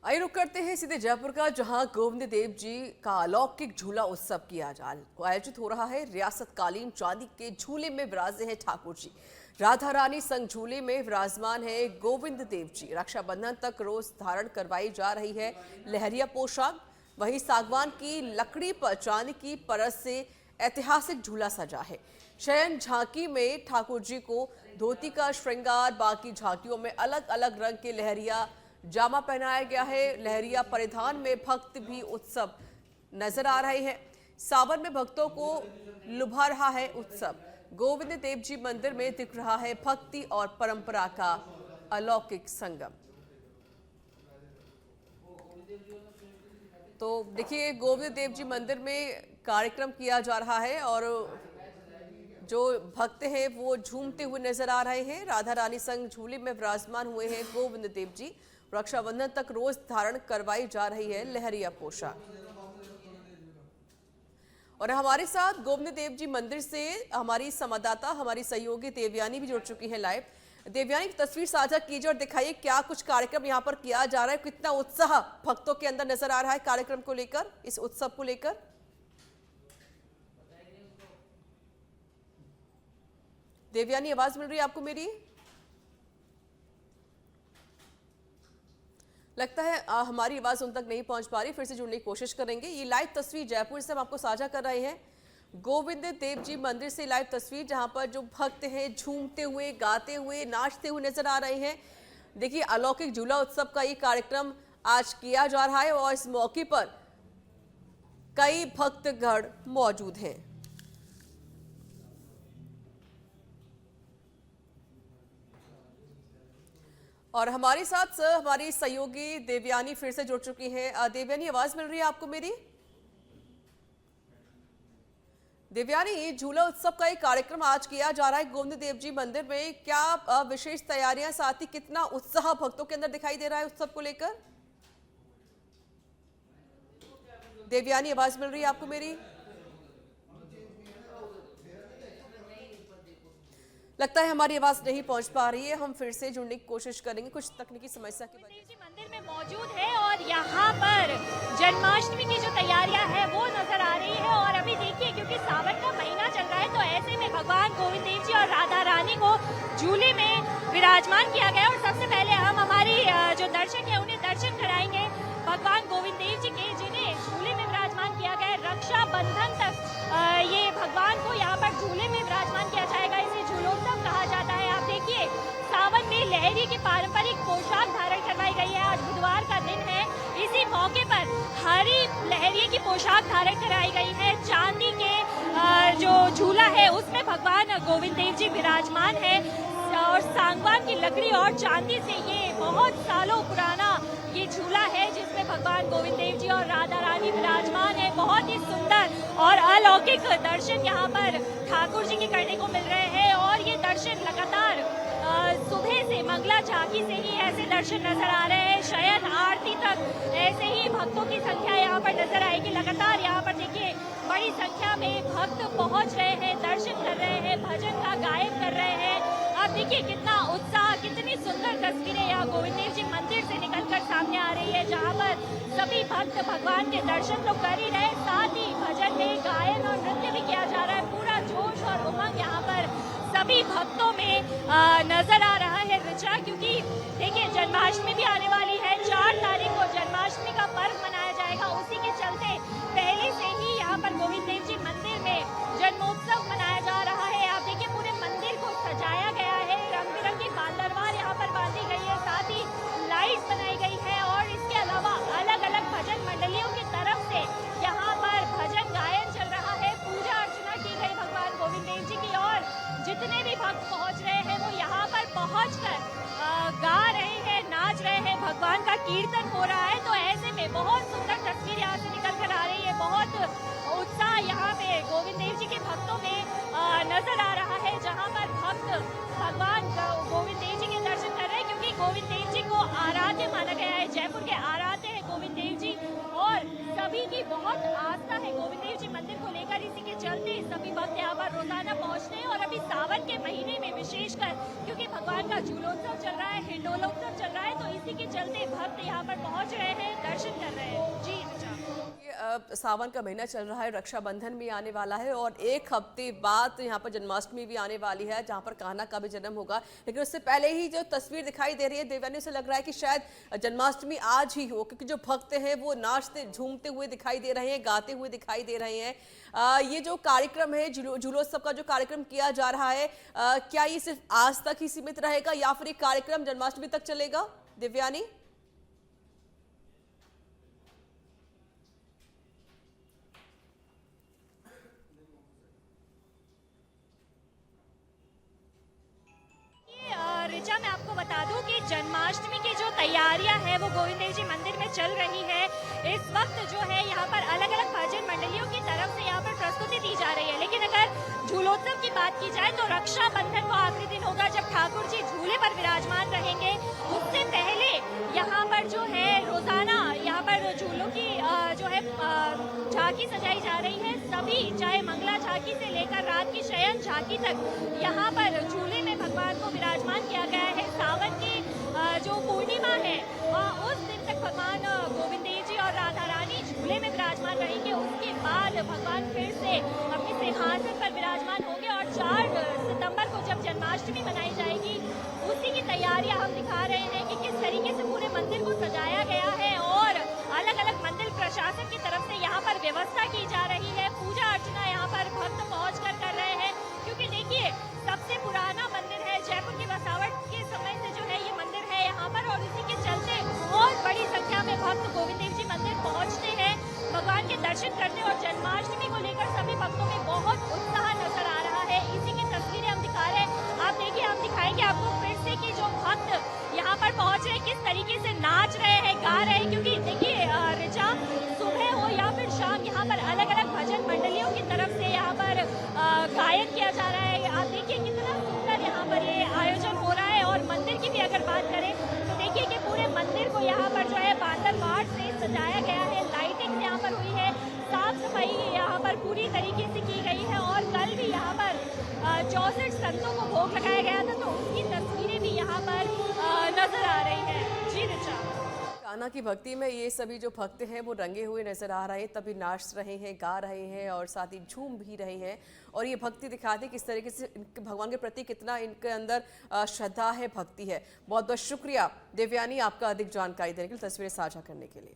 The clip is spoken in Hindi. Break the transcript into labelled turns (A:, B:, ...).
A: आइए रुक करते हैं सीधे जयपुर का, जहां गोविंद देव जी का अलौकिक झूला उत्सव किया आयोजित हो रहा है। रियासतकालीन चांदी के झूले में विराजे हैं ठाकुर जी। राधा रानी संग झूले में विराजमान है गोविंद देव जी। रक्षाबंधन तक रोज धारण करवाई जा रही है लहरिया पोशाक। वहीं सागवान की लकड़ी पर चांदी की परत से ऐतिहासिक झूला सजा है। शयन झांकी में ठाकुर जी को धोती का श्रृंगार, बाकी झांकियों में अलग अलग रंग के लहरिया जामा पहनाया गया है। लहरिया परिधान में भक्त भी उत्सव नजर आ रहे हैं। सावन में भक्तों को लुभा रहा है उत्सव। गोविंद देव जी मंदिर में दिख रहा है भक्ति और परंपरा का अलौकिक संगम। तो देखिए, गोविंद देव जी मंदिर में कार्यक्रम किया जा रहा है और जो भक्त हैं वो झूमते हुए नजर आ रहे हैं। राधा रानी संग झूले में विराजमान हुए हैं गोविंद देव जी। रक्षाबंधन तक रोज धारण करवाई जा रही है लहरिया पोशाक। और हमारे साथ गोविंद देव जी मंदिर से हमारी संवाददाता, हमारी सहयोगी देवयानी भी जुड़ चुकी है लाइव। देवयानी, तस्वीर साझा कीजिए और दिखाइए क्या कुछ कार्यक्रम यहाँ पर किया जा रहा है, कितना उत्साह भक्तों के अंदर नजर आ रहा है कार्यक्रम को लेकर, इस उत्सव को लेकर। देवयानी, आवाज मिल रही है आपको मेरी? लगता है हमारी आवाज उन तक नहीं पहुंच पा रही, फिर से जुड़ने की कोशिश करेंगे। ये लाइव तस्वीर जयपुर से हम आपको साझा कर रहे हैं, गोविंद देव जी मंदिर से लाइव तस्वीर, जहां पर जो भक्त हैं झूमते हुए, गाते हुए, नाचते हुए नजर आ रहे हैं। देखिए, अलौकिक झूला उत्सव का ये कार्यक्रम आज किया जा रहा है और इस मौके पर कई भक्तगण मौजूद हैं। और हमारे साथ हमारी सहयोगी देवयानी फिर से जुड़ चुकी हैं। देवयानी, आवाज मिल रही है आपको मेरी? देवयानी, ये झूला उत्सव का एक कार्यक्रम आज किया जा रहा है गोविंद देव जी मंदिर में, क्या विशेष तैयारियां, साथ ही कितना उत्साह भक्तों के अंदर दिखाई दे रहा है उत्सव को लेकर? देवयानी, आवाज मिल रही है आपको मेरी? लगता है हमारी आवाज नहीं पहुंच पा रही है, हम फिर से जुड़ने की कोशिश करेंगे कुछ तकनीकी समस्या की वजह से।
B: मंदिर में मौजूद है और यहाँ पर जन्माष्टमी की जो तैयारियां है वो नजर आ रही है। और अभी देखिए, क्योंकि सावन का महीना चल रहा है तो ऐसे में भगवान गोविंद देव जी और राधा रानी को झूले में विराजमान किया गया। और सबसे पहले हम हमारी जो दर्शक है उन्हें दर्शन कराएंगे भगवान गोविंद देव जी के, जिन्हें झूले में विराजमान किया गया है। रक्षाबंधन तक ये भगवान को यहाँ पर झूले में विराजमान किया जाएगा, इसे झूलोत्सव कहा जाता है। आप देखिए, सावन में लहरी की पारंपरिक पोशाक धारण करवाई गई है। आज बुधवार का दिन है, इसी मौके पर हरी लहरिये की पोशाक धारण कराई गई है। चांदी के जो झूला है उसमें भगवान गोविंद देव जी विराजमान है और सागवान की लकड़ी और चांदी से ये बहुत सालों पुराना ये झूला है, जिसमें भगवान गोविंद देव जी और राधा रानी विराजमान है। बहुत ही सुंदर और अलौकिक दर्शन यहाँ पर ठाकुर जी के करने को मिल रहे हैं। और ये दर्शन लगातार सुबह से मंगला झांकी से ही ऐसे दर्शन नजर आ रहे हैं। शयन आरती तक ऐसे ही भक्तों की संख्या यहाँ पर नजर आएगी। लगातार यहाँ पर देखिए बड़ी संख्या में भक्त पहुँच रहे हैं, दर्शन कर रहे हैं, भजन का गायन कर रहे हैं। आप देखिए कितना उत्साह, कितनी सुंदर तस्वीरें यहाँ गोविंद देव जी मंदिर से निकलकर सामने आ रही है, जहाँ पर सभी भक्त भगवान के दर्शन तो कर ही रहे, साथ ही भजन में गायन और नृत्य भी किया जा रहा है। पूरा जोश और उमंग यहाँ पर सभी भक्तों में नजर आ रहा है ऋचा, क्योंकि देखिए जन्माष्टमी भी आने वाली है। 4 तारीख को जन्माष्टमी का पर्व मनाया जाएगा। उसी के चलते पहले से ही यहाँ पर गोविंद देव जी मंदिर में जन्मोत्सव मनाया जा रहा है। आप देखिए पूरे मंदिर को सजाया गया है, रंग बिरंगी बालदरबार यहाँ पर बांधी गई है, साथ ही लाइट बनाई गई है। और इसके अलावा अलग अलग भजन मंडलियों की तरफ से यहाँ पर भजन गायन चल रहा है। पूजा अर्चना की गई भगवान गोविंद देव जी की और जितने भी भक्त पहुँच रहे हैं वो यहाँ पर पहुँचकर गा रहे हैं, नाच रहे हैं, भगवान का कीर्तन हो रहा है। तो ऐसे में बहुत सुंदर तस्वीर यहाँ से निकल कर आ रही है। बहुत उत्साह यहाँ पे गोविंद देव जी के भक्तों में नजर आ रहा है, जहाँ पर भक्त भगवान गोविंद देव जी के दर्शन कर रहे हैं, क्योंकि गोविंद देव जी को आराध्य माना गया है। जयपुर के आराध्य है गोविंद देव जी और सभी की बहुत आस्था है गोविंद देव जी मंदिर को लेकर। इसी के चलते सभी भक्त यहाँ पर रोजाना पहुँचते हैं। और अभी सावन के महीने में विशेषकर क्योंकि भगवान का झूलोत्सव चल रहा है, हिंडोलोत्सव चल रहा है, तो इसी के चलते भक्त यहाँ पर पहुँच रहे हैं। दर्शन कर रहे हैं। जी ऋचा।
A: सावन का महीना चल रहा है, रक्षाबंधन भी आने वाला है और एक हफ्ते बाद यहाँ पर जन्माष्टमी भी आने वाली है जहाँ पर कान्हा का भी जन्म होगा। लेकिन उससे पहले ही जो तस्वीर दिखाई दे रही है देवयानी, से लग रहा है कि शायद जन्माष्टमी आज ही हो, क्योंकि जो भक्त हैं वो नाचते झूमते हुए दिखाई दे रहे हैं, गाते हुए दिखाई दे रहे हैं। ये जो कार्यक्रम है, झूलोत्सव का जो कार्यक्रम किया जा रहा है, क्या ये सिर्फ आज तक ही सीमित रहेगा या फिर ये कार्यक्रम जन्माष्टमी तक चलेगा देवयानी?
B: ऋचा, मैं आपको बता दूं कि जन्माष्टमी की जो तैयारियां हैं वो गोविंद देव जी मंदिर में चल रही है। इस वक्त जो है यहाँ पर अलग अलग भजन मंडलियों की तरफ से यहाँ पर प्रस्तुति दी जा रही है। लेकिन अगर झूलोत्सव की बात की जाए तो रक्षाबंधन को आखिरी दिन होगा जब ठाकुर जी झूले पर विराजमान रहेंगे। उससे पहले यहाँ पर जो है रोजाना यहाँ पर झूलों की जो है झांकी सजाई जा रही है। सभी, चाहे मंगला झांकी से लेकर रात की शयन झांकी तक, यहाँ पर झूले में भगवान को विराजमान किया गया है। सावन की जो पूर्णिमा है उस दिन तक भगवान गोविंद देव जी और राधा रानी झूले में विराजमान रहेंगे। उसके बाद भगवान फिर से अपने सिंहासन पर विराजमान होंगे और 4 सितंबर को जब जन्माष्टमी मनाई जाएगी, उसी की तैयारियां हम दिखा रहे हैं कि किस तरीके से पूरे मंदिर को सजाया गया है और अलग अलग मंदिर प्रशासन की तरफ से यहाँ पर व्यवस्था की जा रही है। पूजा अर्चना यहाँ पर भक्त पहुँच कर रहे हैं, क्योंकि देखिए सबसे पुराना मंदिर है, जयपुर की बसावट के समय से जो है ये मंदिर है यहाँ पर, और इसी के चलते बहुत बड़ी संख्या में भक्त गोविंद देव जी मंदिर पहुँचते हैं भगवान के दर्शन करने। और जन्माष्टमी को लेकर सभी भक्तों में बहुत उत्साह नजर आ रहा है। इसी की तस्वीरें हम दिखा रहे हैं। आप देखिए, हम दिखाएंगे आपको फिर से कि जो भक्त यहाँ पर पहुँच रहे किस तरीके से नाच रहे हैं, गा रहे हैं। क्योंकि देखिए ऋचा, सुबह हो या फिर शाम, यहाँ पर अलग अलग भजन मंडलियों की तरफ से यहाँ पर गायन किया जा रहा है। आप देखिए कितना सुंदर यहाँ पर ये आयोजन हो रहा है। और मंदिर की भी अगर बात करें तो देखिए कि पूरे मंदिर को यहाँ पर जो है बांदर वाट से सजाया गया है, लाइटिंग यहाँ पर हुई है, साफ सफाई यहाँ पर पूरी तरीके से की गई है। और कल भी यहाँ पर 64 संतों को भोग लगाया गया था, तो उसकी तस्वीरें भी यहाँ पर नजर आ रही है। जी ऋचा।
A: कान्हा की भक्ति में ये सभी जो भक्त हैं वो रंगे हुए नजर आ रहे हैं, तभी नाच रहे हैं, गा रहे हैं और साथ ही झूम भी रहे हैं। और ये भक्ति दिखाते किस तरीके से भगवान के प्रति कितना इनके अंदर श्रद्धा है, भक्ति है। बहुत बहुत शुक्रिया देवयानी आपका अधिक जानकारी देने के लिए, तस्वीरें साझा करने के लिए।